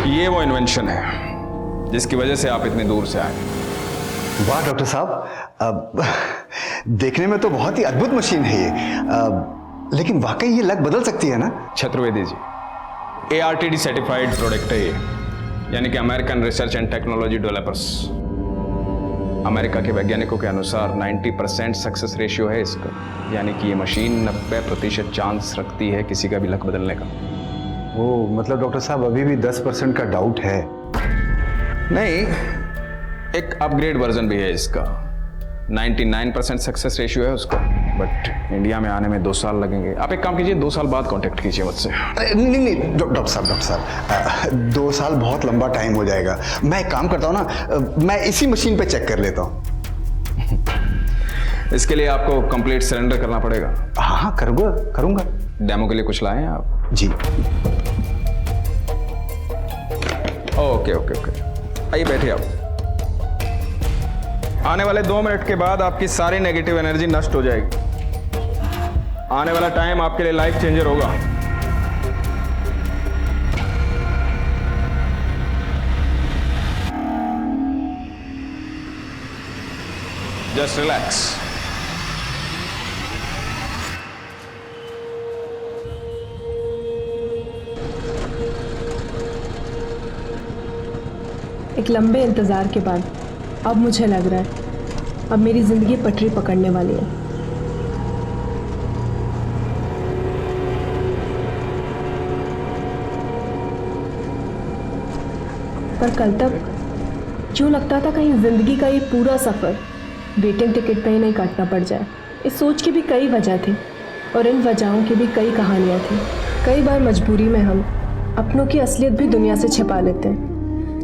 ये वो इन्वेंशन है जिसकी वजह से आप इतनी दूर से आए। वाह डॉक्टर साहब, देखने में तो बहुत ही अद्भुत मशीन है ये, लेकिन वाकई ये लक बदल सकती है ना? छत्रवेदी जी, ARTD सर्टिफाइड प्रोडक्ट है ये, यानी कि American research and technology developers. America के वैज्ञानिकों के अनुसार 90% सक्सेस रेशियो है इसका, यानी कि ये मशीन 90% चांस रखती है किसी का भी लक बदलने का। ओ, मतलब डॉक्टर साहब अभी भी 10% का डाउट है? नहीं, एक अपग्रेड वर्जन भी है इसका। 99% सक्सेस रेशियो है उसका, बट इंडिया में आने में 2 साल लगेंगे। आप एक काम कीजिए, 2 साल बाद कांटेक्ट कीजिए मुझसे। नहीं डॉक्टर साहब, 2 साल बहुत लंबा टाइम हो जाएगा। मैं एक काम करता हूँ ना, मैं इसी मशीन पे चेक कर लेता हूँ। इसके लिए आपको कंप्लीट सरेंडर करना पड़ेगा। हाँ, करूँगा। डेमो के लिए कुछ लाए हैं आप? जी। ओके, आइए बैठिए आप। आने वाले 2 मिनट के बाद आपकी सारी नेगेटिव एनर्जी नष्ट हो जाएगी। आने वाला टाइम आपके लिए लाइफ चेंजर होगा। Just relax. एक लंबे इंतजार के बाद अब मुझे लग रहा है अब मेरी जिंदगी पटरी पकड़ने वाली है। पर कल तक क्यों लगता था कहीं जिंदगी का ये पूरा सफर वेटिंग टिकट पे ही नहीं काटना पड़ जाए। इस सोच की भी कई वजह थी और इन वजहों की भी कई कहानियां थी। कई बार मजबूरी में हम अपनों की असलियत भी दुनिया से छिपा लेते हैं,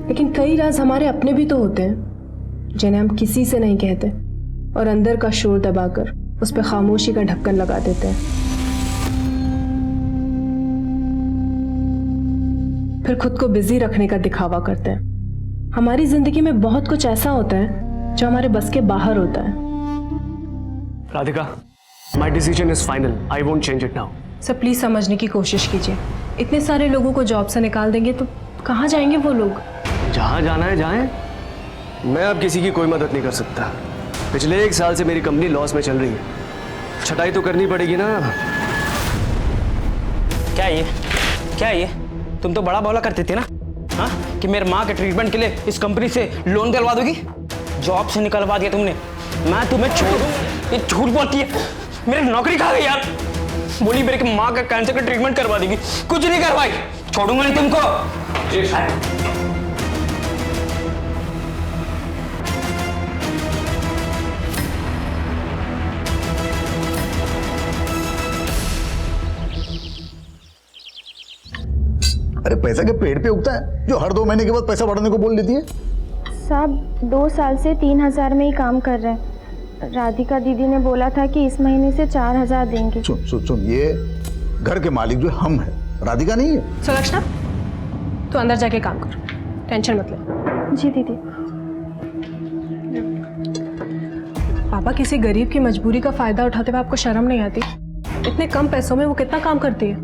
लेकिन कई राज हमारे अपने भी तो होते हैं जिन्हें हम किसी से नहीं कहते और अंदर का शोर दबाकर उस पर खामोशी का ढक्कन लगा देते हैं। फिर खुद को बिजी रखने का दिखावा करते हैं। हमारी जिंदगी में बहुत कुछ ऐसा होता है जो हमारे बस के बाहर होता है। Radhika, my decision is final. I won't change it now. Sir please समझने की कोशिश कीजिए। इतने सारे लोगों को जॉब से निकाल देंगे तो कहाँ जाएंगे वो लोग? जहाँ जाना है जाएं। मैं अब किसी की कोई मदद नहीं कर सकता। पिछले 1 साल से मेरी कंपनी लॉस में चल रही है, छटाई तो करनी पड़ेगी ना। क्या ये तुम तो बड़ा बोला करते थे ना, हाँ, कि मेरे माँ के ट्रीटमेंट के लिए इस कंपनी से लोन दिलवा दोगी। जॉब से निकलवा दिया तुमने, मैं तुम्हें छोड़ूंगा। ये झूठ बोलती है, मेरी नौकरी खा गई यार। बोली मेरी माँ का कैंसर का ट्रीटमेंट करवा देगी, कुछ नहीं करवाई। छोड़ूंगा नहीं तुमको। अरे पैसा के पेड़ पे उगता है जो हर 2 महीने के बाद पैसा बढ़ाने को बोल देती है? साहब 2 साल से 3,000 में ही काम कर रहे हैं। राधिका दीदी ने बोला था कि इस महीने से 4,000 देंगे। सुन, ये घर के मालिक जो हम है, राधिका नहीं है। सुलक्षणा, तू अंदर जाके काम कर, टेंशन मत ले। जी दीदी। पापा, किसी गरीब की मजबूरी का फायदा उठाते हुए आपको शर्म नहीं आती? इतने कम पैसों में वो कितना काम करती है,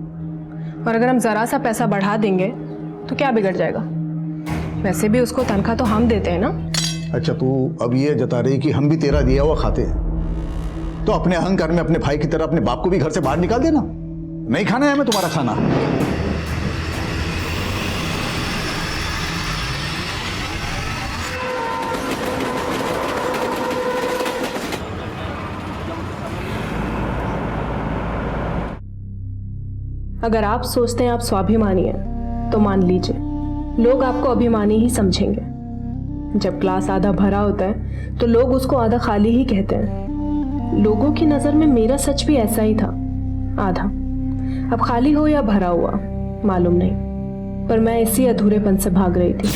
और अगर हम जरा सा पैसा बढ़ा देंगे तो क्या बिगड़ जाएगा? वैसे भी उसको तनख्वाह तो हम देते हैं ना। अच्छा, तू अब ये जता रही कि हम भी तेरा दिया हुआ खाते हैं, तो अपने अहंकार में अपने भाई की तरह अपने बाप को भी घर से बाहर निकाल देना। नहीं खाना है हमें तुम्हारा खाना। अगर आप सोचते हैं आप स्वाभिमानी हैं तो मान लीजिए लोग आपको अभिमानी ही समझेंगे। जब ग्लास आधा भरा होता है तो लोग उसको आधा खाली ही कहते हैं। लोगों की नजर में मेरा सच भी ऐसा ही था, आधा। अब खाली हो या भरा हुआ मालूम नहीं, पर मैं इसी अधूरेपन से भाग रही थी।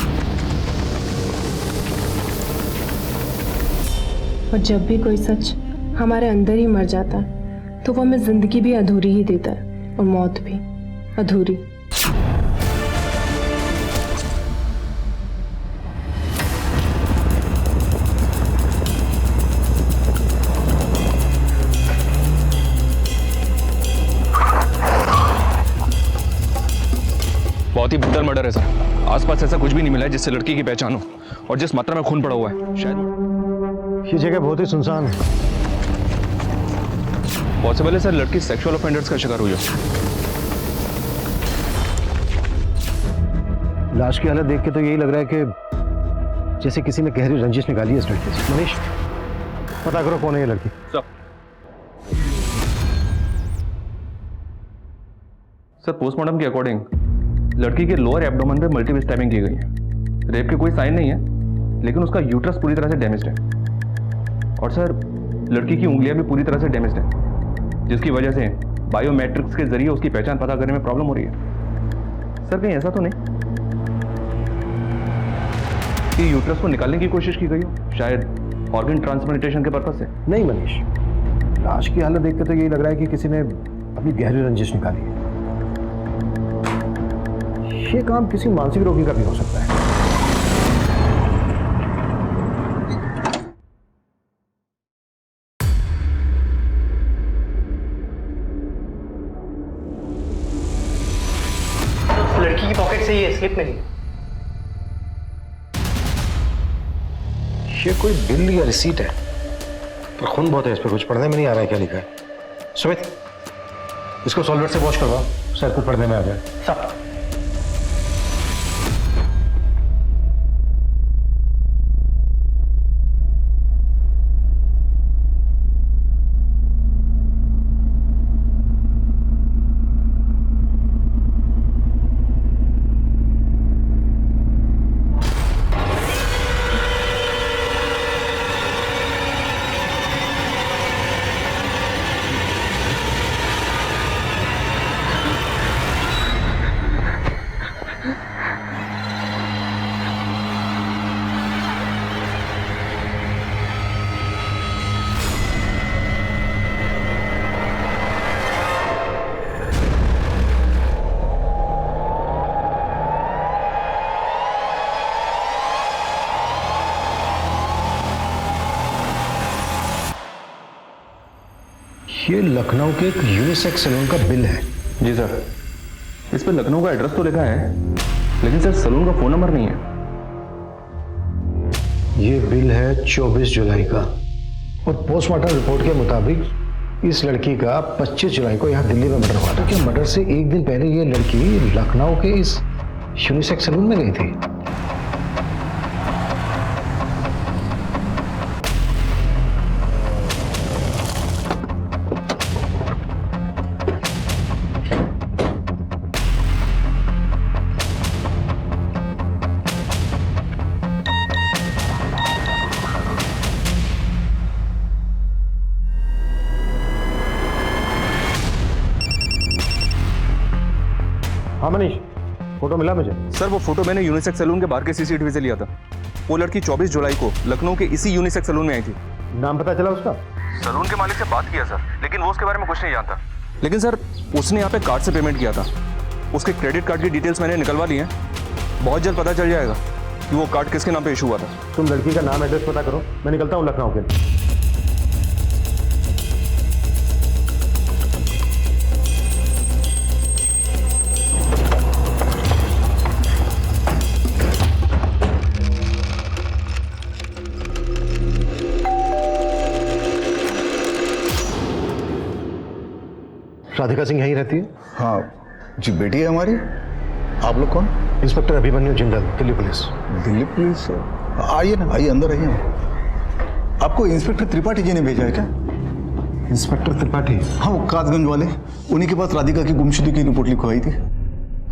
और जब भी कोई सच हमारे अंदर ही मर जाता है तो वो हमें जिंदगी भी अधूरी ही देता है और मौत भी अधूरी। बहुत ही ब्रूटल मर्डर है सर। आसपास ऐसा कुछ भी नहीं मिला है जिससे लड़की की पहचान हो, और जिस मात्रा में खून पड़ा हुआ है शायद ये जगह बहुत ही सुनसान है। पॉसिबल है सर लड़की सेक्सुअल ऑफेंडर्स का शिकार हुई हो। लाश की हालत देख के तो यही लग रहा है कि जैसे किसी ने गहरी रंजिश निकाली है इस लड़की से। मनीष, पता करो कौन है ये लड़की। सर पोस्टमार्टम के अकॉर्डिंग लड़की के लोअर एब्डोमेन पे मल्टीपल स्टैबिंग की गई है। रेप के कोई साइन नहीं है, लेकिन उसका यूट्रस पूरी तरह से डैमेज्ड है। और सर लड़की की उंगलियां भी पूरी तरह से डैमेज्ड है, जिसकी वजह से बायोमेट्रिक्स के जरिए उसकी पहचान पता करने में प्रॉब्लम हो रही है। सर कहीं ऐसा तो नहीं कि यूट्रस को निकालने की कोशिश की गई हो, शायद ऑर्गन ट्रांसप्लांटेशन के पर्पज से? नहीं मनीष, लाश की हालत देख के तो यही लग रहा है कि किसी ने अपनी गहरी रंजिश निकाली है। ये काम किसी मानसिक रोगी का भी हो सकता है। उस लड़की की पॉकेट से ये स्लिप मिली। ये कोई बिल या रिसीट है, पर खून बहुत है इस पर, कुछ पढ़ने में नहीं आ रहा है क्या लिखा है। सुमित, इसको सॉल्वेट से वॉश करवाओ, शायद कुछ पढ़ने में आ जाए। सब ये लखनऊ के एक यूनिसेक्स सैलून का बिल है। जी सर, इस पर लखनऊ का एड्रेस तो लिखा है, लेकिन सर सैलून का फोन नंबर नहीं है। ये बिल है 24 जुलाई का, और पोस्टमार्टम रिपोर्ट के मुताबिक इस लड़की का 25 जुलाई को यहाँ दिल्ली में मर्डर हुआ था। क्या मर्डर से एक दिन पहले ये लड़की लखनऊ के इस यूनिसेक्स सैलून में गई थी? हाँ मनीष, फोटो मिला मुझे। सर वो फोटो मैंने यूनिसेक्स सैलून के बाहर के सीसीटीवी से लिया था। वो लड़की 24 जुलाई को लखनऊ के इसी यूनिसेक्स सैलून में आई थी। नाम पता चला उसका? सैलून के मालिक से बात किया सर, लेकिन वो उसके बारे में कुछ नहीं जानता। लेकिन सर उसने यहाँ पे कार्ड से पेमेंट किया था। उसके क्रेडिट कार्ड की डिटेल्स मैंने निकलवा ली हैं। बहुत जल्द पता चल जाएगा कि वो कार्ड किसके नाम पे इशू हुआ था। तुम लड़की का नाम एड्रेस पता करो, मैं निकलता हूँ लखनऊ के लिए। राधिका सिंह यहीं रहती है? हाँ जी, बेटी है हमारी। आप लोग कौन? Inspector Abhimanyu Jindal, Delhi police. Delhi police? आइए ना, आइए अंदर आइए। आपको इंस्पेक्टर त्रिपाठी जी ने भेजा है क्या? इंस्पेक्टर त्रिपाठी? हाँ, वो कासगंज वाले, उन्हीं के पास राधिका की गुमशुदगी की रिपोर्ट लिखवाई थी।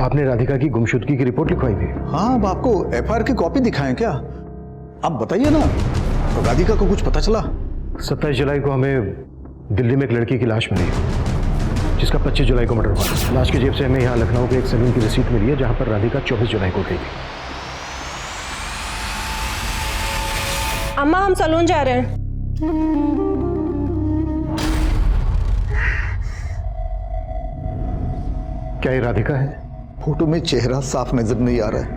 आपने राधिका की गुमशुदगी की रिपोर्ट लिखवाई थी? हाँ, अब आपको एफआईआर की कॉपी दिखाएं क्या? आप बताइए ना, राधिका को कुछ पता चला? 27 जुलाई को हमें दिल्ली में एक लड़की की लाश मिली, जिसका 25 जुलाई को मर्डर हुआ। लाश की जेब से हमें यहाँ लखनऊ के एक सैलून की रिसीट मिली है, जहाँ पर राधिका 24 जुलाई को गई थी। अम्मा, हम सैलून जा रहे हैं। क्या ये राधिका है? फोटो में चेहरा साफ नजर नहीं आ रहा है,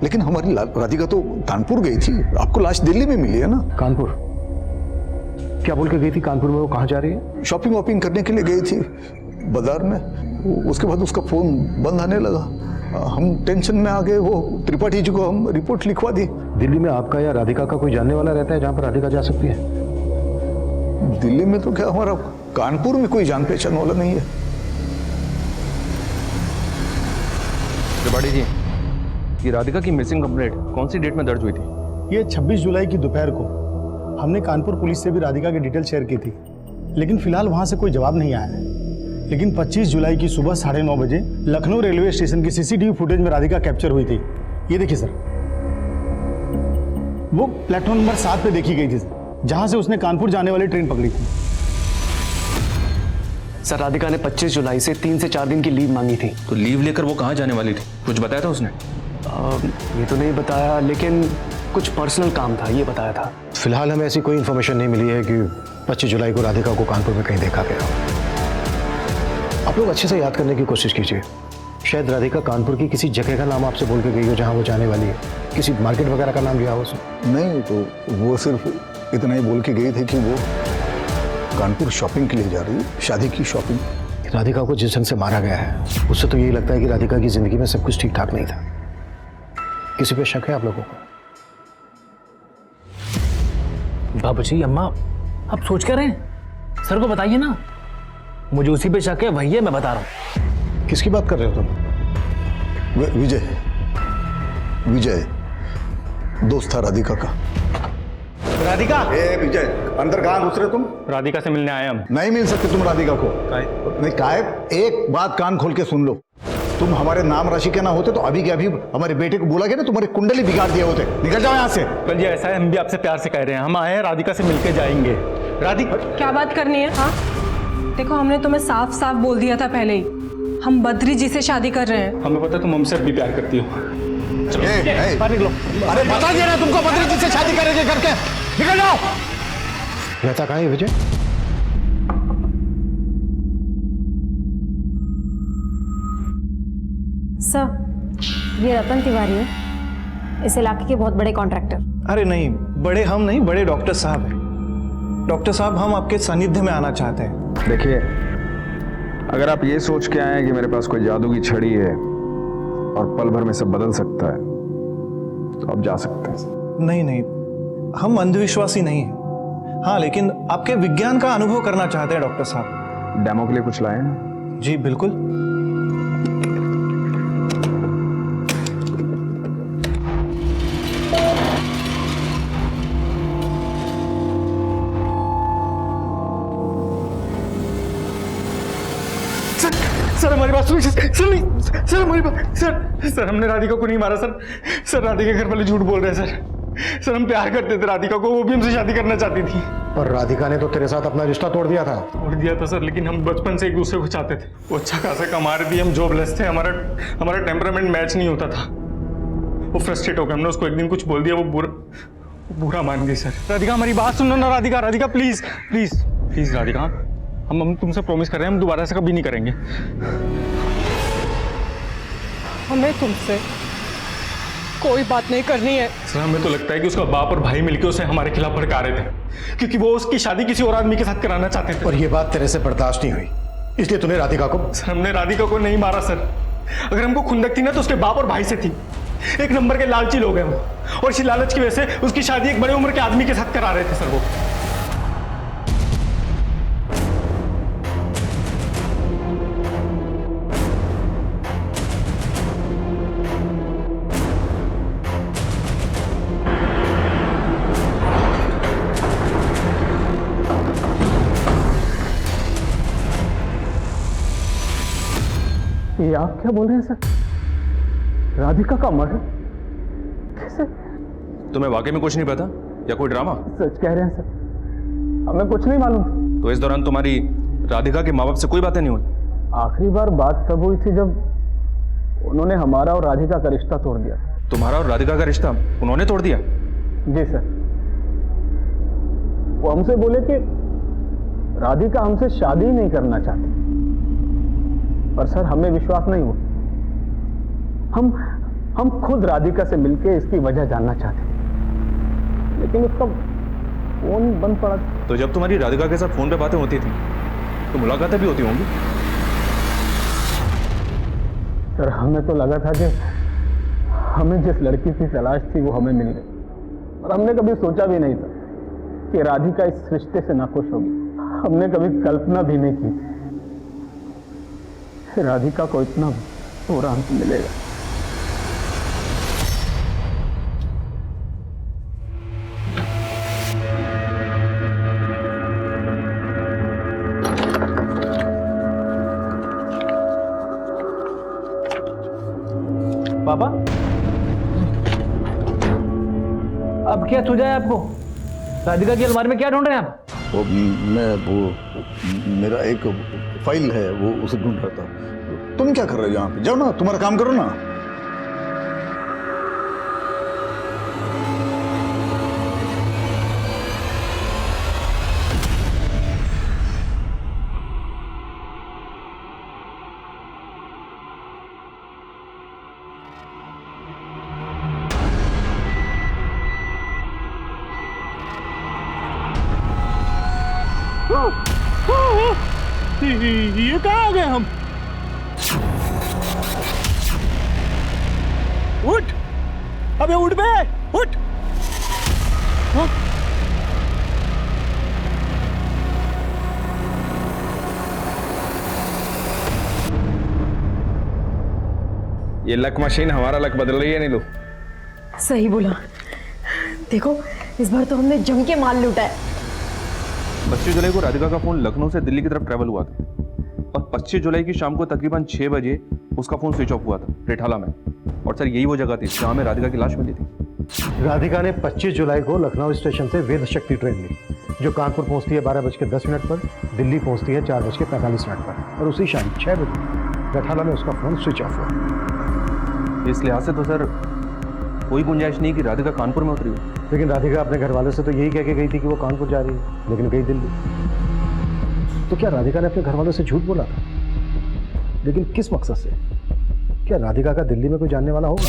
लेकिन हमारी राधिका तो कानपुर गई थी। आपको लाश दिल्ली में मिली है ना? कानपुर? क्या बोल के गई थी कानपुर में? वो कहाँ जा रही है? शॉपिंग वॉपिंग करने के लिए गई थी बाजार में। उसके बाद उसका फोन बंद आने लगा। हम टेंशन में आ गए, वो त्रिपाठी जी को हम रिपोर्ट लिखवा दी। दिल्ली में आपका या राधिका का कोई जानने वाला रहता है जहां पर राधिका जा सकती है? दिल्ली में तो क्या, हमारा कानपुर में कोई जान पहचान वाला नहीं है। त्रिपाठी जी, ये राधिका की मिसिंग कंप्लेंट कौन सी डेट में दर्ज हुई थी? ये 26 जुलाई की दोपहर को हमने कानपुर पुलिस से भी राधिका की डिटेल शेयर की थी, लेकिन फिलहाल वहां से कोई जवाब नहीं आया है। लेकिन 25 जुलाई की सुबह 9:30 बजे लखनऊ रेलवे स्टेशन की सीसीटीवी फुटेज में राधिका कैप्चर हुई थी। ये देखिए सर, वो प्लेटफॉर्म नंबर 7 पे देखी गई थी सर, जहां से उसने कानपुर जाने वाली ट्रेन पकड़ी थी। सर राधिका ने 25 जुलाई से 3 से 4 दिन की लीव मांगी थी। तो लीव लेकर वो कहाँ जाने वाली थी, कुछ बताया था उसने? ये तो नहीं बताया, लेकिन कुछ पर्सनल काम था ये बताया था। फिलहाल हमें ऐसी कोई इन्फॉर्मेशन नहीं मिली है कि 25 जुलाई को राधिका को कानपुर में कहीं देखा गया हो। आप लोग अच्छे से याद करने की कोशिश कीजिए, शायद राधिका कानपुर की किसी जगह का नाम आपसे बोल के गई हो जहां वो जाने वाली है, किसी मार्केट वगैरह का नाम लिया हो उसने। नहीं, तो वो सिर्फ इतना ही बोल के गई थी कि वो कानपुर शॉपिंग के लिए जा रही है, शादी की शॉपिंग। राधिका को जिस ढंग से मारा गया है उससे तो यही लगता है कि राधिका की जिंदगी में सब कुछ ठीक ठाक नहीं था। किसी पे शक है आप लोगों को? बाबूजी, अम्मा, आप सोच कर रहे हैं? सर को बताइए ना, मुझे उसी पे शक है, वही है, मैं बता रहा हूँ। किसकी बात कर रहे हो तुम? विजय दोस्त था राधिका का। राधिका, विजय, अंदर कहाँ घुस रहे तुम? राधिका से मिलने आए हम। नहीं मिल सकते तुम राधिका को। नहीं, कायब, एक बात कान खोल के सुन लो, तुम हमारे नाम राशि के ना होते तो अभी के अभी हमारे बेटे को बोला गया ना, तुम्हारी कुंडली बिगाड़ दिए होते। निकल जाओ यहाँ से। जी ऐसा है, हम भी आपसे प्यार से कह रहे हैं, हम आए हैं राधिका से मिलके जाएंगे। राधिका, क्या बात करनी है? हाँ देखो, हमने तुम्हें साफ साफ बोल दिया था पहले ही, हम बद्री जी से शादी कर रहे हैं। हमें पता तुम हमसे भी प्यार करती हो। अरे बता दिया ना तुमको, बद्री जी से शादी करेंगे करके। निकल जाओ। रहता कहाँ है विजय? सर, ये रतन तिवारी है, इस इलाके के बहुत बड़े कॉन्ट्रैक्टर। अरे नहीं, बड़े हम नहीं, बड़े डॉक्टर साहब हैं। डॉक्टर साहब, हम आपके सानिध्य में आना चाहते हैं। देखिए, अगर आप ये सोच के आए हैं कि मेरे पास कोई जादू की छड़ी है और पल भर में सब बदल सकता है, तो आप जा सकते हैं। नहीं नहीं, हम अंधविश्वासी नहीं हैं। हाँ, लेकिन आपके विज्ञान का अनुभव करना चाहते हैं डॉक्टर साहब। डेमो के लिए कुछ लाए हैं? जी बिल्कुल। सर हमारी बात सुनिए। सर नहीं, सर हमारी बात, सर हमने राधिका को नहीं मारा सर राधिका के घर वाले झूठ बोल रहे हैं सर हम प्यार करते थे राधिका को, वो भी हमसे शादी करना चाहती थी। पर राधिका ने तो तेरे साथ अपना रिश्ता तोड़ दिया था। सर, लेकिन हम बचपन से एक दूसरे को चाहते थे। वो अच्छा खासा कमा रही थी, हम जॉबलेस थे, हमारा टेम्परामेंट मैच नहीं होता था। वो फ्रस्ट्रेट हो गया, हमने उसको एक दिन कुछ बोल दिया, वो बुरा मान गई सर। राधिका हमारी बात सुनो ना, Radhika please please please Radhika, हम तुमसे प्रॉमिस कर रहे हैं, हम दोबारा ऐसा कभी नहीं करेंगे। हमें तुमसे कोई बात नहीं करनी है। सर हमें तो लगता है कि उसका बाप और भाई मिलकर उसे हमारे खिलाफ भड़का रहे थे, क्योंकि वो उसकी शादी किसी और आदमी के साथ कराना चाहते थे। और ये बात तेरे से बर्दाश्त नहीं हुई, इसलिए तूने राधिका को। सर हमने राधिका को नहीं मारा सर, अगर हमको खुंदक थी ना तो उसके बाप और भाई से थी। एक नंबर के लालची लोग हैं वो, और इसी लालच की वजह से उसकी शादी एक बड़े उम्र के आदमी के साथ करा रहे थे सर वो। ये आप क्या बोल रहे हैं सर? राधिका का मर्डर कैसे? तुम्हें वाकई में कुछ नहीं पता या कोई ड्रामा? सच कह रहे हैं सर, हमें कुछ नहीं मालूम। तो इस दौरान तुम्हारी राधिका के माँ बाप से कोई बातें नहीं हुई? आखिरी बार बात तब हुई थी जब उन्होंने हमारा और राधिका का रिश्ता तोड़ दिया। तुम्हारा और राधिका का रिश्ता उन्होंने तोड़ दिया? जी सर, वो हमसे बोले कि राधिका हमसे शादी नहीं करना चाहती, पर सर हमें विश्वास नहीं हुआ। हम खुद राधिका से मिलके इसकी वजह जानना चाहते, लेकिन उसका फोन बंद पड़ा। तो जब तुम्हारी राधिका के साथ फोन पे बातें होती थी तो मुलाकातें भी होती होंगी? सर हमें तो लगा था कि हमें जिस लड़की की तलाश थी वो हमें मिल गई, और हमने कभी सोचा भी नहीं था कि राधिका इस रिश्ते से नाखुश होगी। हमने कभी कल्पना भी नहीं की कि राधिका को इतना बुरा अंत मिलेगा। पापा अब क्या सूझा है आपको? राधिका की अलमारी में क्या ढूंढ रहे हैं आप? मेरा एक फाइल है, वो उसे ढूंढ रहा था। तुम क्या कर रहे हो यहाँ पे? जाओ ना, तुम्हारा काम करो ना। ये कहाँ आ गए हम? उठ, अबे उठ बे, उठ। हाँ? ये लक मशीन हमारा लक बदल रही है नीलू। सही बोला। देखो इस बार तो हमने जम के माल लूटा है। 25 जुलाई को राधिका का फोन लखनऊ से दिल्ली की तरफ ट्रैवल हुआ था और 25 जुलाई की शाम को तकरीबन 6 बजे उसका फोन स्विच ऑफ हुआ था रिठाला में। और सर यही वो जगह थी जहां में राधिका की लाश मिली थी। राधिका ने 25 जुलाई को लखनऊ स्टेशन से वेद शक्ति ट्रेन ली, जो कानपुर पहुंचती है 12:10 पर, दिल्ली पहुंचती है 4:45 पर, और उसी शाम 6 बजे रिठाला में उसका फोन स्विच ऑफ हुआ। इस लिहाज से तो सर कोई गुंजाइश नहीं कि राधिका कानपुर में उतरी हो। लेकिन राधिका अपने घर वालों से तो यही कह के गई थी कि वो कानपुर जा रही है, लेकिन गई दिल्ली। तो क्या राधिका ने अपने घर वालों से झूठ बोला था? लेकिन किस मकसद से? क्या राधिका का दिल्ली में कोई जानने वाला होगा?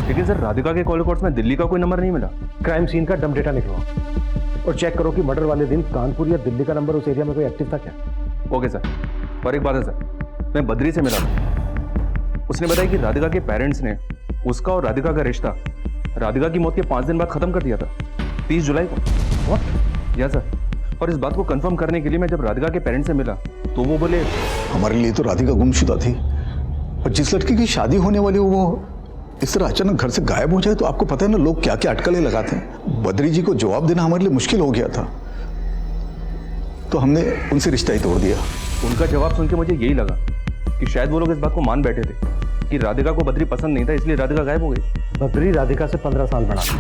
लेकिन सर राधिका के कॉल रिकॉर्ड्स में दिल्ली का कोई नंबर नहीं मिला। क्राइम सीन का डम डेटा निकलवाओ और चेक करो कि मर्डर वाले दिन कानपुर या दिल्ली का नंबर उस एरिया में कोई एक्टिव था क्या। Okay sir. और एक बात है सर, मैं बद्री से मिला था। उसने बताया कि राधिका के पेरेंट्स ने उसका और राधिका का रिश्ता राधिका की मौत के 5 दिन बाद खत्म कर दिया था, 30 जुलाई को। व्हाट? या सर। और इस बात को कंफर्म करने के लिए मैं जब राधिका के पेरेंट्स से मिला तो वो बोले हमारे लिए तो राधिका गुमशुदा थी, और जिस लड़की की शादी होने वाली हो वो इस तरह अचानक घर से गायब हो जाए तो आपको पता है ना लोग क्या क्या अटकलें लगाते हैं। बद्री जी को जवाब देना हमारे लिए मुश्किल हो गया था, तो हमने उनसे रिश्ता ही तोड़ दिया। उनका जवाब सुन के मुझे यही लगा कि शायद वो लोग इस बात को मान बैठे थे कि राधिका को बद्री पसंद नहीं था, इसलिए राधिका गायब हो गई। बद्री राधिका से 15 साल बड़ा था।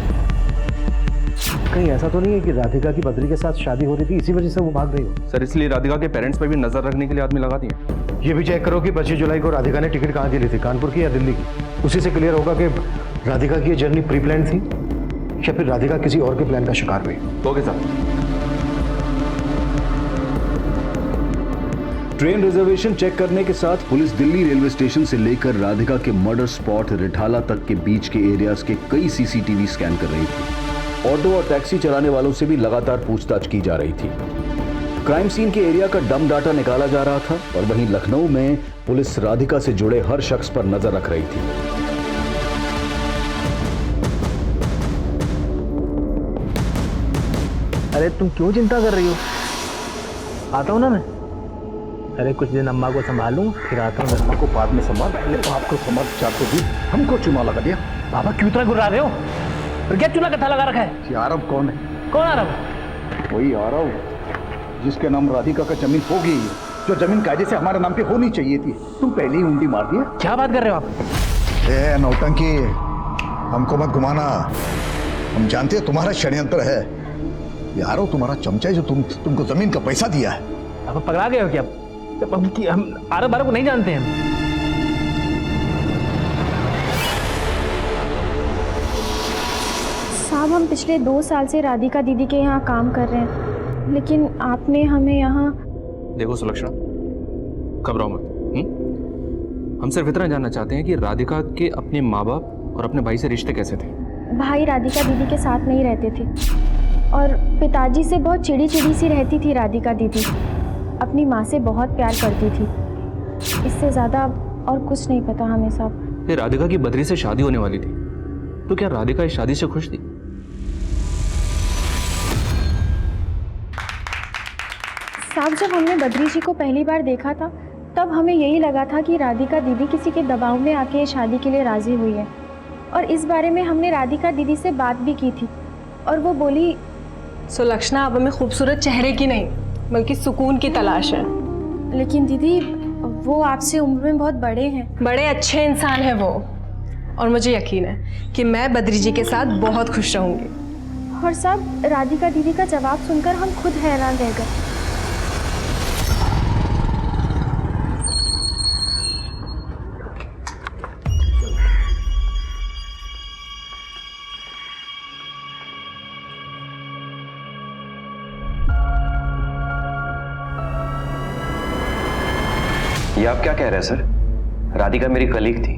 कहीं ऐसा तो नहीं है कि राधिका की बद्री के साथ शादी हो रही थी, इसी वजह से वो भाग गई हो? सर इसलिए राधिका के पेरेंट्स पर भी नजर रखने के लिए आदमी लगा दिए। ये भी चेक करो कि 25 जुलाई को राधिका ने टिकट कहाँ की ली थी, कानपुर की या दिल्ली की। उसी से क्लियर होगा कि राधिका की ये जर्नी प्री प्लान थी या फिर राधिका किसी और के प्लान का शिकार हुई। Okay sir. Train reservation check करने के साथ पुलिस दिल्ली रेलवे स्टेशन से लेकर राधिका के मर्डर स्पॉट रिठाला तक के बीच के एरियाज के कई सीसीटीवी स्कैन कर रही थी। ऑटो और टैक्सी चलाने वालों से भी लगातार पूछताछ की जा रही थी। क्राइम सीन के एरिया का डम डाटा निकाला जा रहा था, और वहीं लखनऊ में पुलिस राधिका से जुड़े हर शख्स पर नजर रख रही थी। अरे तुम क्यों चिंता कर रही हो? आता हूँ ना मैं। अरे कुछ दिन अम्मा को संभालूं, फिर आता हूँ। अम्मा को बाद में संभाल, पहले बाप को संभाल। 400 दिन हमको चुना लगा दिया। बाबा क्यों इतना गुर्रा रहे हो? फिर क्या चूल्हा कथा लगा रखा है? अरब कौन है? कौन अरब? वही अरब जिसके नाम राधिका का जमीन हो गई है, जो जमीन कायदे से हमारे नाम पे होनी चाहिए थी। तुम पहले ही उंडी मार दिया। क्या बात कर रहे हो आप? ए नौटंकी, हमको मत घुमाना। हम जानते हैं तुम्हारा षड्यंत्र है। यारो तुम्हारा चमचा है जो तुमको जमीन का पैसा दिया है। आप पकड़ा गए हो क्या? हम अरब को नहीं जानते हैं। साहब हम पिछले 2 साल से राधिका दीदी के यहाँ काम कर रहे हैं, लेकिन आपने हमें यहाँ। देखो सुलक्षणा, घबराओ मत। हम सिर्फ इतना जानना चाहते हैं कि राधिका के अपने माँ बाप और अपने भाई से रिश्ते कैसे थे। भाई राधिका दीदी के साथ नहीं रहते थे। और पिताजी से बहुत चिड़ी चिड़ी सी रहती थी राधिका दीदी। अपनी माँ से बहुत प्यार करती थी, इससे ज़्यादा और कुछ नहीं पता हमें साहब। ये राधिका की बद्री से शादी होने वाली थी, तो क्या राधिका इस शादी से खुश थी? साहब, जब हमने बद्री जी को पहली बार देखा था तब हमें यही लगा था कि राधिका दीदी किसी के दबाव में आके शादी के लिए राज़ी हुई है। और इस बारे में हमने राधिका दीदी से बात भी की थी और वो बोली, सुलक्षणा, अब हमें खूबसूरत चेहरे की नहीं बल्कि सुकून की तलाश है। लेकिन दीदी वो आपसे उम्र में बहुत बड़े हैं। बड़े अच्छे इंसान हैं वो, और मुझे यकीन है कि मैं बद्री जी के साथ बहुत खुश रहूंगी। और साहब, राधिका दीदी का जवाब सुनकर हम खुद हैरान रह गए। ये आप क्या कह रहे हैं सर? राधिका मेरी कलीग थी,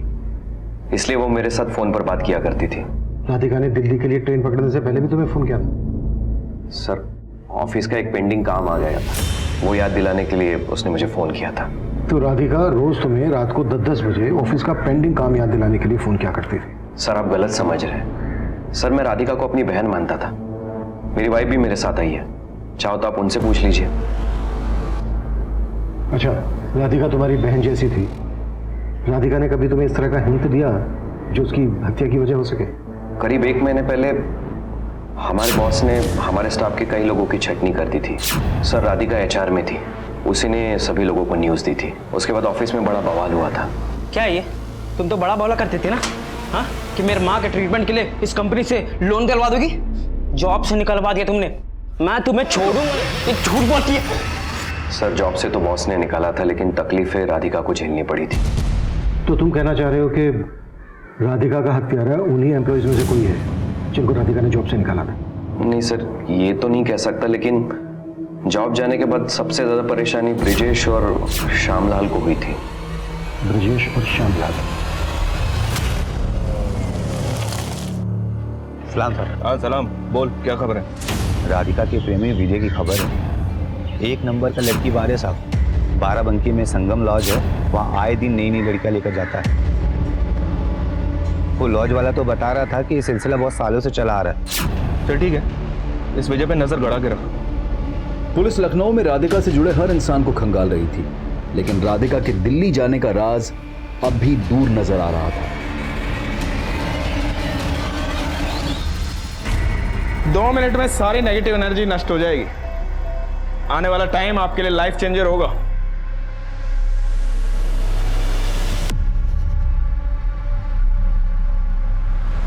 इसलिए वो मेरे साथ फोन पर बात किया करती थी। राधिका ने दिल्ली के लिए ट्रेन पकड़ने से पहले भी तुम्हें फोन किया था? सर, ऑफिस का एक पेंडिंग काम आ गया था, वो याद दिलाने के लिए उसने मुझे फोन किया था। तो राधिका रोज तुम्हें रात को 10-10 बजे ऑफिस का पेंडिंग काम याद दिलाने के लिए फोन किया करती थी? सर, आप गलत समझ रहे हैं। सर, मैं राधिका को अपनी बहन मानता था। मेरी वाइफ भी मेरे साथ आई है, चाहो तो आप उनसे पूछ लीजिए। अच्छा, राधिका तुम्हारी बहन जैसी थी। राधिका ने कभी तुम्हें इस तरह का हिंट दिया जो उसकी हत्या की वजह हो सके? करीब 1 महीने पहले हमारे बॉस ने हमारे स्टाफ के कई लोगों की छटनी कर दी थी। सर, राधिका HR में थी, उसी ने सभी लोगों को न्यूज़ दी थी। उसके बाद ऑफिस में बड़ा बवाल हुआ था। क्या ये तुम तो बड़ा बौला करते थे ना, हाँ, कि मेरे माँ के ट्रीटमेंट के लिए इस कंपनी से लोन दिलवा दोगी? जॉब से निकलवा दिया तुमने, मैं तुम्हें छोड़ूंगा। ये झूठ बोलती है। सर, जॉब से तो बॉस ने निकाला था, लेकिन तकलीफें राधिका को झेलनी पड़ी थी। तो तुम कहना चाह रहे हो कि राधिका का हत्यारा उन्हीं एम्प्लॉयज में से कोई है जिनको राधिका ने जॉब से निकाला था? नहीं सर, ये तो नहीं कह सकता, लेकिन जॉब जाने के बाद सबसे ज्यादा परेशानी ब्रिजेश और श्यामलाल को हुई थी। ब्रिजेश और श्यामलाल? सलाम सर। हाँ सलाम, बोल क्या खबर है? राधिका के प्रेमी विजय की खबर है। 1 नंबर का लड़की बार है साहब। 12 बंकी में संगम लॉज है, वहाँ आए दिन नई नई लड़कियाँ लेकर जाता है। वो लॉज वाला तो बता रहा था कि ये सिलसिला बहुत सालों से चला आ रहा है। चल ठीक है, इस वजह पे नजर गड़ा के रख। पुलिस लखनऊ में राधिका से जुड़े हर इंसान को खंगाल रही थी, लेकिन राधिका के दिल्ली जाने का राज अब भी दूर नजर आ रहा था। 2 मिनट में सारी नेगेटिव एनर्जी नष्ट हो जाएगी। आने वाला टाइम आपके लिए लाइफ चेंजर होगा।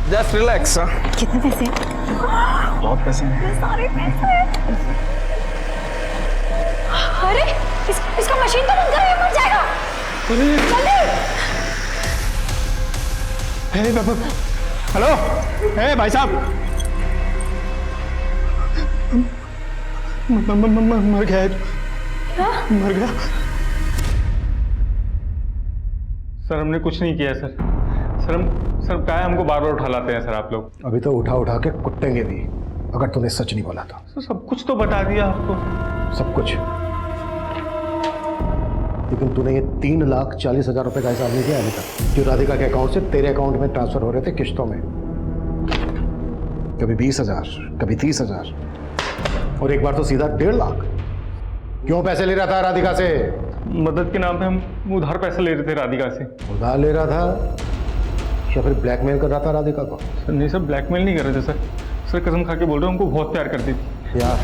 Just relax. कितने पैसे? बहुत पैसे हैं। सारे पैसे। अरे इसका मशीन तो बंद करो, ये मर जाएगा। हेलो, हे भाई साहब, मर गया है। मर गया। सर, हमने कुछ नहीं किया सर। सर क्या है, हमको बार बार उठा लाते हैं सर आप लोग। अभी तो उठा उठा के कुटेंगे भी अगर तूने सच नहीं बोला था। सर, सब कुछ तो बता दिया आपको। सब कुछ? लेकिन तूने ये 3,40,000 रुपए का हिसाब नहीं किया अभी तक, जो राधिका के अकाउंट से तेरे अकाउंट में ट्रांसफर हो रहे थे किश्तों में। कभी 20,000, कभी 30,000, और एक बार तो सीधा 1.5 लाख। क्यों पैसे ले रहा था राधिका से? मदद के नाम पे हम उधार पैसे ले रहे थे राधिका से। उधार ले रहा था या फिर ब्लैकमेल कर रहा था राधिका को? सर नहीं सर, ब्लैकमेल नहीं कर रहे थे सर। सर कसम खा के बोल रहे हो, हमको बहुत प्यार करती थी। यार,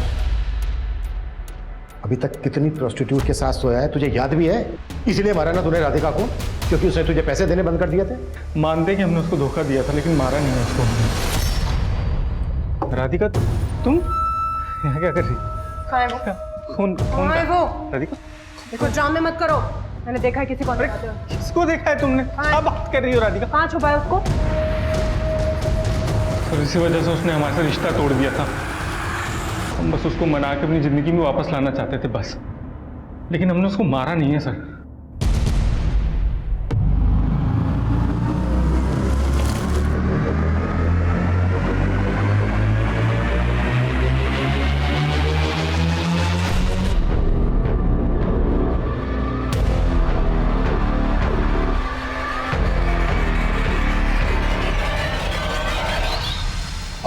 अभी तक कितनी प्रोस्टिट्यूट के साथ सोया है तुझे याद भी है? इसलिए मारा ना तूने राधिका को, क्योंकि उसने तुझे पैसे देने बंद कर दिए थे? मानते कि हमने उसको धोखा दिया था, लेकिन मारा नहीं है उसको। राधिका, तुम यहाँ क्या कर रही? कौन राधिका? देखो, ड्रामे मत करो। मैंने देखा है किसी को। किसको देखा है तुमने? क्या बात कर रही हो राधिका? कहाँ छुपा है उसको? सर, इसी वजह से उसने हमारे साथ रिश्ता तोड़ दिया था। हम बस उसको मना के अपनी जिंदगी में वापस लाना चाहते थे बस, लेकिन हमने उसको मारा नहीं है सर।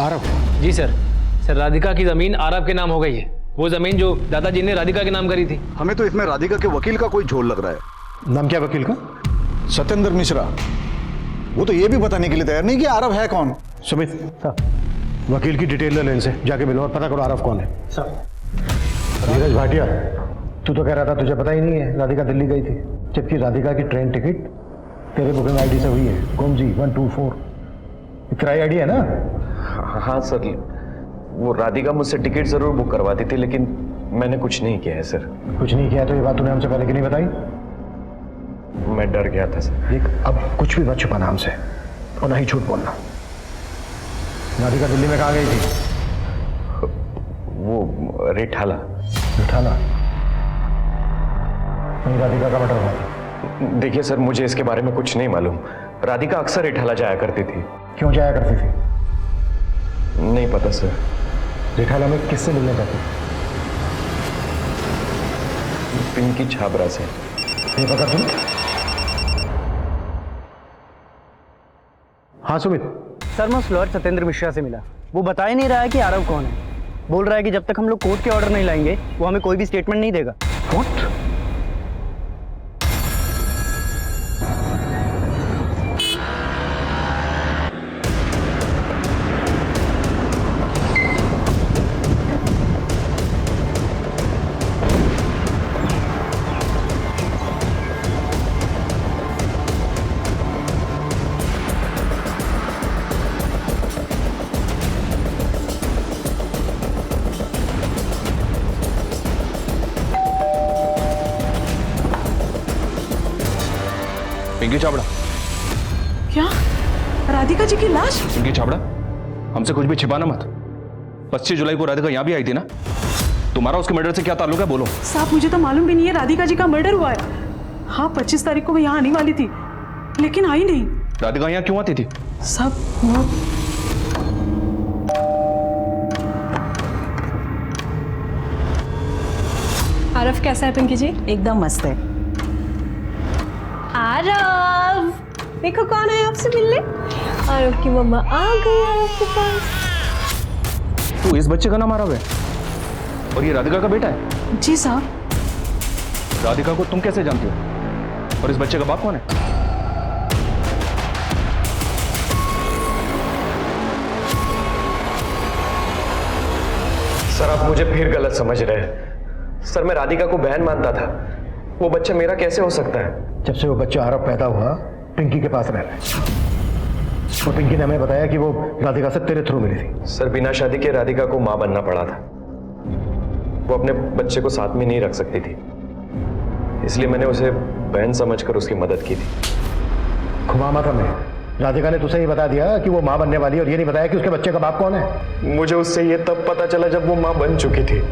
आरव? जी सर। सर राधिका की जमीन आरव के नाम हो गई है। वो जमीन जो दादाजी ने राधिका के नाम करी थी। हमें तो इसमें राधिका के वकील का कोई झोल लग रहा है। नाम क्या वकील का? सत्येंद्र मिश्रा। वो तो ये भी बताने के लिए तैयार नहीं कि आरव है कौन। सुमित, वकील की डिटेल ले इनसे, जाके मिलो और पता करो आरव कौन है। नीरज भाटिया, तू तो कह रहा था तुझे पता ही नहीं है राधिका दिल्ली गई थी, जबकि राधिका की ट्रेन टिकट तेरे बुकिंग आईडी से हुई है, गोमजी 124। किराया आईडी है ना? हाँ सर, वो राधिका मुझसे टिकट जरूर बुक करवाती थी, लेकिन मैंने कुछ नहीं किया है सर। कुछ नहीं किया तो ये बात तूने हमसे पहले क्यों नहीं बताई? मैं डर गया था सर। देख, अब कुछ भी मत छुपाना हमसे और ना ही झूठ बोलना। राधिका दिल्ली में कहाँ गई थी? वो रिठाला। रिठाला? नहीं, राधिका का मर्डर हुआ था। देखिए सर, मुझे इसके बारे में कुछ नहीं मालूम। राधिका अक्सर रिठाला जाया करती थी। क्यों जाया करती थी? नहीं पता सर। रिठाला में किससे मिलने जाती? पिंकी छाबरा से। ये पता तुम? हाँ सुमित। सर मैं उस लॉयर सत्येंद्र मिश्रा से मिला। वो बता ही नहीं रहा है कि आरव कौन है। बोल रहा है कि जब तक हम लोग कोर्ट के ऑर्डर नहीं लाएंगे वो हमें कोई भी स्टेटमेंट नहीं देगा। व्हाट? पिंकी छाबड़ा। क्या? राधिका जी की लाश? पिंकी छाबड़ा, हमसे कुछ भी छिपाना मत। 25 जुलाई को राधिका यहाँ भी आई थी ना? तुम्हारा उसके मर्डर से क्या ताल्लुक है, बोलो। साहब मुझे तो मालूम भी नहीं है राधिका जी का मर्डर हुआ है। हाँ 25 तारीख को वो यहाँ आने वाली थी, लेकिन आई नहीं। राधिका यहाँ क्यों आती थी? साहब वो आरव कैसा है पिंकी जी? एकदम मस्त है। आरव देखो कौन है आपसे मिलने। आरव की मम्मा आ गई आरव के पास। तो इस बच्चे का नाम आरव है और ये राधिका का बेटा है? जी साहब। राधिका को तुम कैसे जानती हो और इस बच्चे का बाप कौन है? सर आप मुझे फिर गलत समझ रहे हैं। सर मैं राधिका को बहन मानता था, वो बच्चा मेरा कैसे हो सकता है? जब से वो बच्चा आरव पैदा हुआ पिंकी के पास रह रहा है और पिंकी ने हमें बताया कि वो राधिका से तेरे थ्रू मिली थी। सर बिना शादी के राधिका को मां बनना पड़ा था। वो अपने बच्चे को साथ में नहीं रख सकती थी, इसलिए मैंने उसे बहन समझकर उसकी मदद की थी। घुमा मत हमें। राधिका ने तुझे ही बता दिया कि वो मां बनने वाली है और ये नहीं बताया कि उसके बच्चे का बाप कौन है। मुझे उससे ये तब पता चला जब वो मां बन चुकी थी।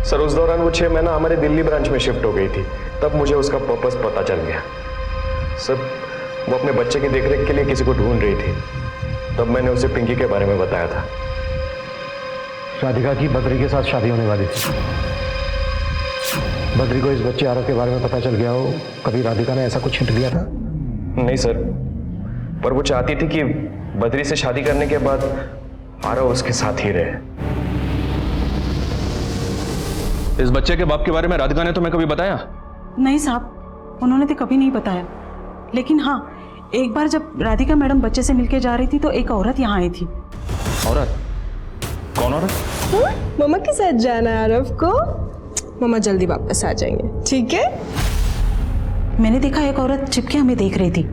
सर उस दौरान वो 6 महीना हमारे दिल्ली ब्रांच में शिफ्ट हो गई थी, तब मुझे उसका पर्पस पता चल गया। सर वो अपने बच्चे की देखरेख के लिए किसी को ढूंढ रही थी, तब मैंने उसे पिंकी के बारे में बताया था। राधिका की बद्री के साथ शादी होने वाली थी। बद्री को इस बच्चे आरव के बारे में पता चल गया हो, कभी राधिका ने ऐसा कुछ हिंट दिया था? नहीं सर, पर वो चाहती थी कि बद्री से शादी करने के बाद आरव उसके साथ ही रहे। इस बच्चे के बाप के बारे में राधिका ने तुम्हें कभी बताया? नहीं साहब, उन्होंने तो कभी नहीं बताया। लेकिन हाँ, एक बार जब राधिका मैडम बच्चे से मिलके जा रही थी तो एक औरत यहाँ आई थी। औरत? कौन औरत? मम्मा के साथ जाना है आरव को। मम्मा जल्दी वापस आ जाएंगे, ठीक है? मैंने देखा एक औरत चिपके हमें देख रही थी।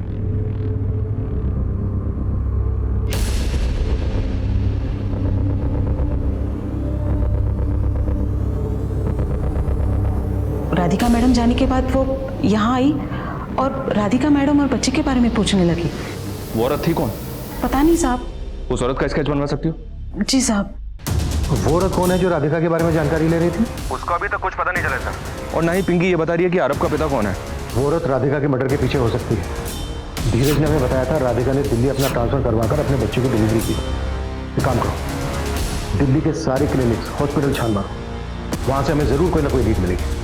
राधिका मैडम जाने के बाद वो यहाँ आई और राधिका मैडम और बच्चे के बारे में पूछने लगी। वो औरत थी कौन? पता नहीं साहब। उस औरत का स्केच बनवा सकती हो? जी साहब। वो औरत कौन है जो राधिका के बारे में जानकारी ले रही थी? उसका अभी तक कुछ पता नहीं चला सर। और ना ही पिंकी ये बता रही है कि आरव का पिता कौन है। वो औरत राधिका के मर्डर के पीछे हो सकती है। धीरज ने हमें बताया था राधिका ने दिल्ली अपना ट्रांसफर करवाकर अपने बच्चे की डिलीवरी की। एक काम करो, दिल्ली के सारे क्लिनिक्स हॉस्पिटल छान मारो, वहां से हमें जरूर कोई ना कोई लीड मिलेगी।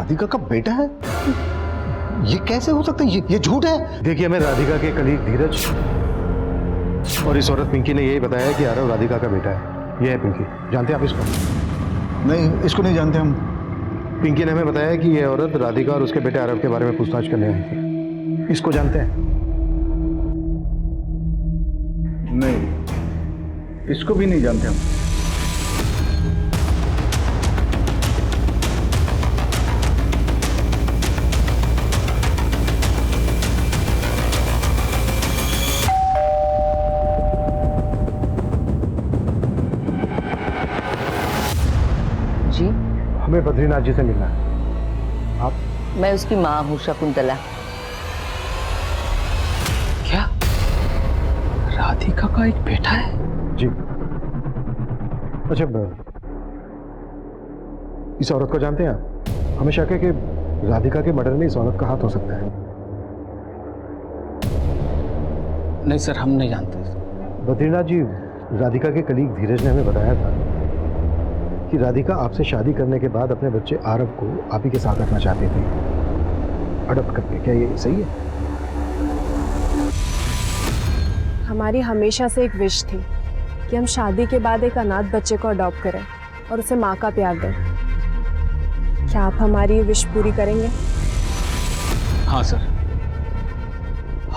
राधिका का बेटा है? ये कैसे हो सकता है? ये झूठ है। देखिए, हमें राधिका के कलीग धीरज और इस औरत पिंकी ने यही बताया कि आरव राधिका का बेटा है। ये है पिंकी, जानते हैं आप इसको? नहीं, इसको नहीं जानते हम। पिंकी ने हमें बताया कि ये औरत राधिका और उसके बेटे आरव के बारे में पूछताछ करने आई थी। इसको जानते हैं? नहीं, इसको भी नहीं जानते हम। जी, हमें बद्रीनाथ जी से मिलना है। आप? मैं उसकी माँ हूँ, शकुंतला। क्या राधिका का एक बेटा है? जी। अच्छा, इस औरत को जानते हैं आप? हमें शक है कि राधिका के मर्डर में इस औरत का हाथ हो सकता है। नहीं सर, हम नहीं जानते। बद्रीनाथ जी, राधिका के कलीग धीरज ने हमें बताया था कि राधिका आपसे शादी करने के बाद अपने बच्चे आरव को आप ही के साथ रखना चाहती थी, अडॉप्ट करके। क्या ये सही है? हमारी हमेशा से एक विश थी कि हम शादी के बाद एक अनाथ बच्चे को अडॉप्ट करें और उसे माँ का प्यार दें। क्या आप हमारी ये विश पूरी करेंगे? हाँ सर,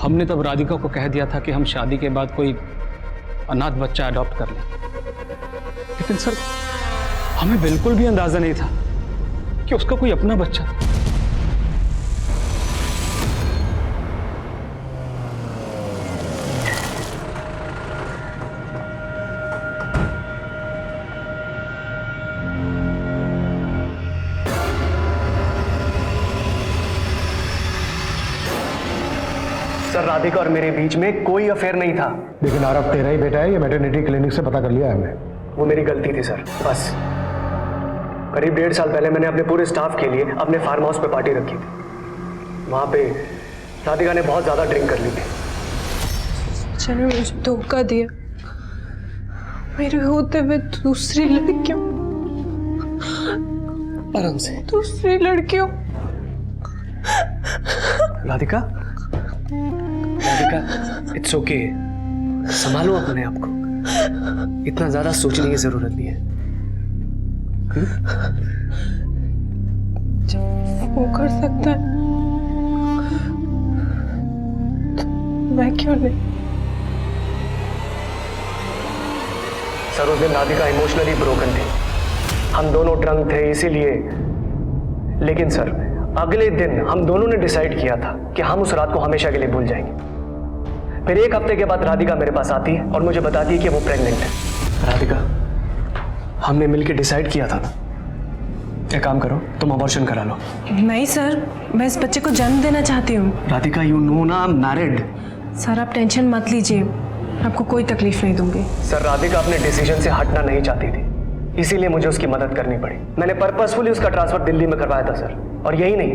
हमने तब राधिका को कह दिया था कि हम शादी के बाद कोई अनाथ बच्चा अडॉप्ट कर लें, लेकिन सर हमें बिल्कुल भी अंदाजा नहीं था कि उसका कोई अपना बच्चा था। सर, राधिका और मेरे बीच में कोई अफेयर नहीं था। लेकिन आरव तेरा ही बेटा है, ये मैटरनिटी क्लिनिक से पता कर लिया है हमने। वो मेरी गलती थी सर, बस। करीब 1.5 साल पहले मैंने अपने पूरे स्टाफ के लिए अपने फार्म हाउस पे पार्टी रखी थी। वहाँ पे राधिका ने बहुत ज़्यादा ड्रिंक कर ली थी। चलो, मुझे धोखा दिया। मेरे होते हुए दूसरी लड़कियों, आराम से। दूसरी लड़कियों। Radhika, Radhika, it's okay. संभालो अपने आप को, इतना ज़्यादा सोचने की ज़रूरत नहीं है। वो कर सकता है, मैं क्यों नहीं? सर, उस दिन राधिका इमोशनली ब्रोकन थी। हम दोनों ड्रंक थे इसीलिए। लेकिन सर, अगले दिन हम दोनों ने डिसाइड किया था कि हम उस रात को हमेशा के लिए भूल जाएंगे। फिर 1 हफ्ते के बाद राधिका मेरे पास आती है और मुझे बताती है कि वो प्रेग्नेंट है। राधिका, हमने मिलकर डिसाइड किया था ना, एक काम करो, तुम अबॉर्शन करा लो। नहीं सर, मैं इस बच्चे को जन्म देना चाहती हूँ। राधिका, यू नो ना, आई एम मैरिड। सर, आप टेंशन मत लीजिए, आपको कोई तकलीफ नहीं दूंगी। सर, राधिका अपने डिसीजन से हटना नहीं चाहती थी, इसीलिए मुझे उसकी मदद करनी पड़ी। मैंने पर्पसफुली उसका ट्रांसफर दिल्ली में करवाया था सर। और यही नहीं,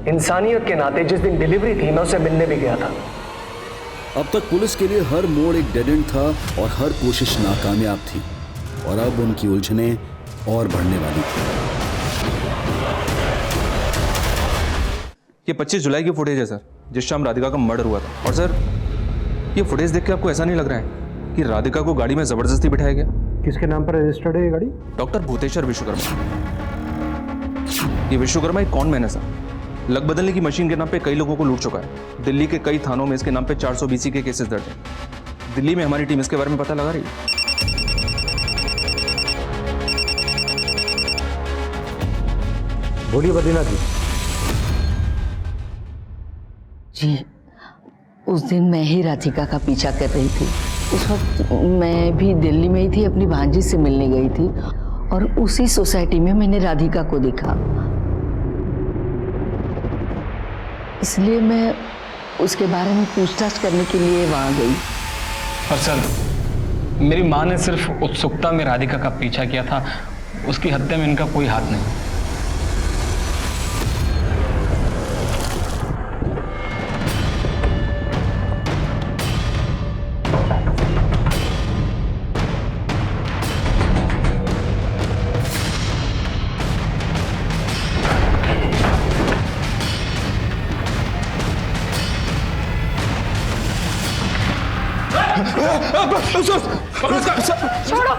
इंसानियत के नाते जिस दिन डिलीवरी थी मैं उससे मिलने भी गया था। अब तक पुलिस के लिए हर मोड़ एक डेड एंड था और हर कोशिश नाकामयाब थी, और अब उनकी उलझनें और बढ़ने वाली थी। ये 25 जुलाई की फुटेज है सर, जिस शाम राधिका का मर्डर हुआ था। और सर, ये फुटेज देख के आपको ऐसा नहीं लग रहा है कि राधिका को गाड़ी में जबरदस्ती बिठाया गया? किसके नाम पर रजिस्टर्ड है ये गाड़ी? डॉक्टर भूतेश्वर विश्वकर्मा। ये विश्वकर्मा एक कॉन मैन है सर। लग बदलने की मशीन के नाम पे कई लोगों को लूट चुका है। दिल्ली के कई थानों में इसके नाम पे 400 BC के केसेस दर्ज हैं। दिल्ली में हमारी टीम इसके बारे में पता लगा रही है। बोलिए बद्रीनाथ जी। जी, उस दिन मैं ही राधिका का पीछा कर रही थी। उस वक्त मैं भी दिल्ली में ही थी, अपनी भांजी से मिलने गई थी, और उसी सोसाइटी में मैंने राधिका को देखा। इसलिए मैं उसके बारे में पूछताछ करने के लिए वहाँ गई। पर सर, मेरी माँ ने सिर्फ उत्सुकता में राधिका का पीछा किया था, उसकी हत्या में इनका कोई हाथ नहीं। छोड़ो।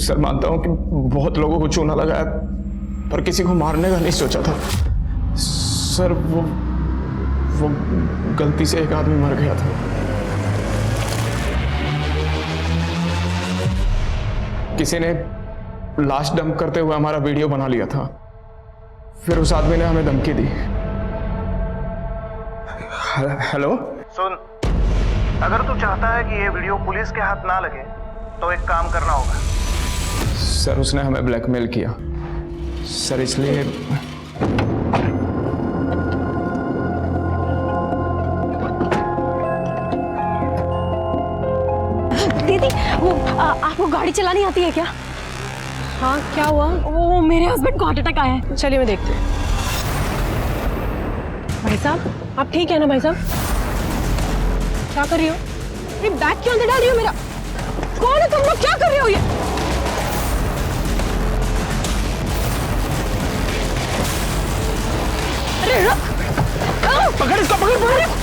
सर मानता हूं कि बहुत लोगों को चूना लगाया, पर किसी को मारने का नहीं सोचा था सर। वो गलती से एक आदमी मर गया था। किसी ने लाश डंप करते हुए हमारा वीडियो बना लिया था, फिर उस आदमी ने हमें धमकी दी। हेलो सुन, अगर तू चाहता है कि ये वीडियो पुलिस के हाथ ना लगे तो एक काम करना होगा। सर उसने हमें ब्लैकमेल किया सर, इसलिए दीदी वो आपको गाड़ी चलानी आती है क्या? हाँ क्या हुआ? वो मेरे हस्बैंड को हार्ट अटैक आया है। चलिए मैं देखती हूँ। भाई साहब आप ठीक है ना भाई साहब? क्या कर रही हो? ये बैग क्यों अंदर डाल रही हो मेरा? कौन है तुम लोग? क्या कर रहे हो ये? अरे रुक! पकड़ इसको, पकड़।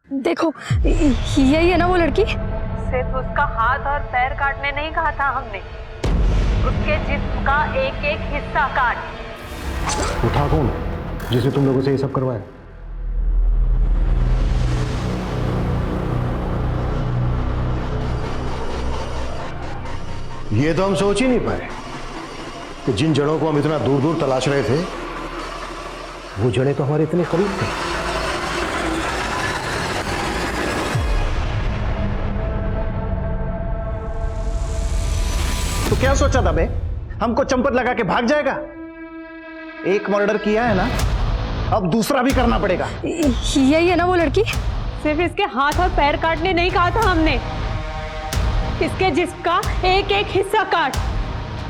देखो यही है ना वो लड़की? सिर्फ उसका हाथ और पैर काटने नहीं कहा था हमने, उसके जिस्म का एक एक हिस्सा काट। उठा कौन जिसे तुम लोगों से ये सब करवाया? ये तो हम सोच ही नहीं पाए कि जिन जड़ों को हम इतना दूर दूर तलाश रहे थे वो जड़ें तो हमारे इतने करीब थे। तो क्या सोचा था बे? हमको चंपत लगा के भाग जाएगा? एक मर्डर किया है ना, अब दूसरा भी करना पड़ेगा। यही है ना वो लड़की? सिर्फ इसके हाथ और पैर काटने नहीं कहा था हमने, इसके जिस्म का एक एक हिस्सा काट।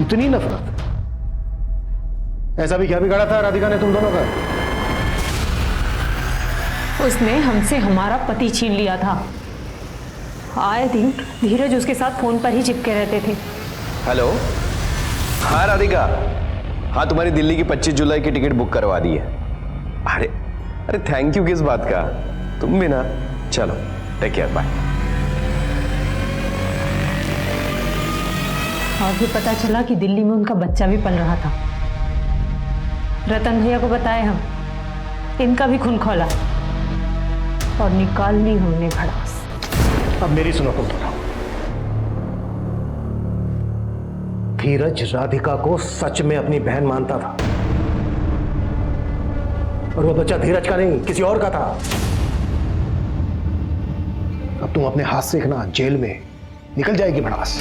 इतनी नफरत? ऐसा भी क्या बिगाड़ा था राधिका ने तुम दोनों का? उसने हमसे हमारा पति छीन लिया था। आए दिन धीरज उसके साथ फोन पर ही चिपके रहते थे। हेलो, हाँ राधिका, हाँ तुम्हारी दिल्ली की 25 जुलाई की टिकट बुक करवा दी है। अरे अरे थैंक यू किस बात का, तुम भी ना। चलो टेक केयर, बाय। और भी पता चला कि दिल्ली में उनका बच्चा भी पल रहा था। रतन भैया को बताए हम, इनका भी खून खोला और निकाल ली हमने भड़ास। अब मेरी सुनो तुम दोनों। धीरज राधिका को सच में अपनी बहन मानता था और वो बच्चा धीरज का नहीं किसी और का था। अब तुम अपने हाथ से ना जेल में निकल जाएगी भड़ास।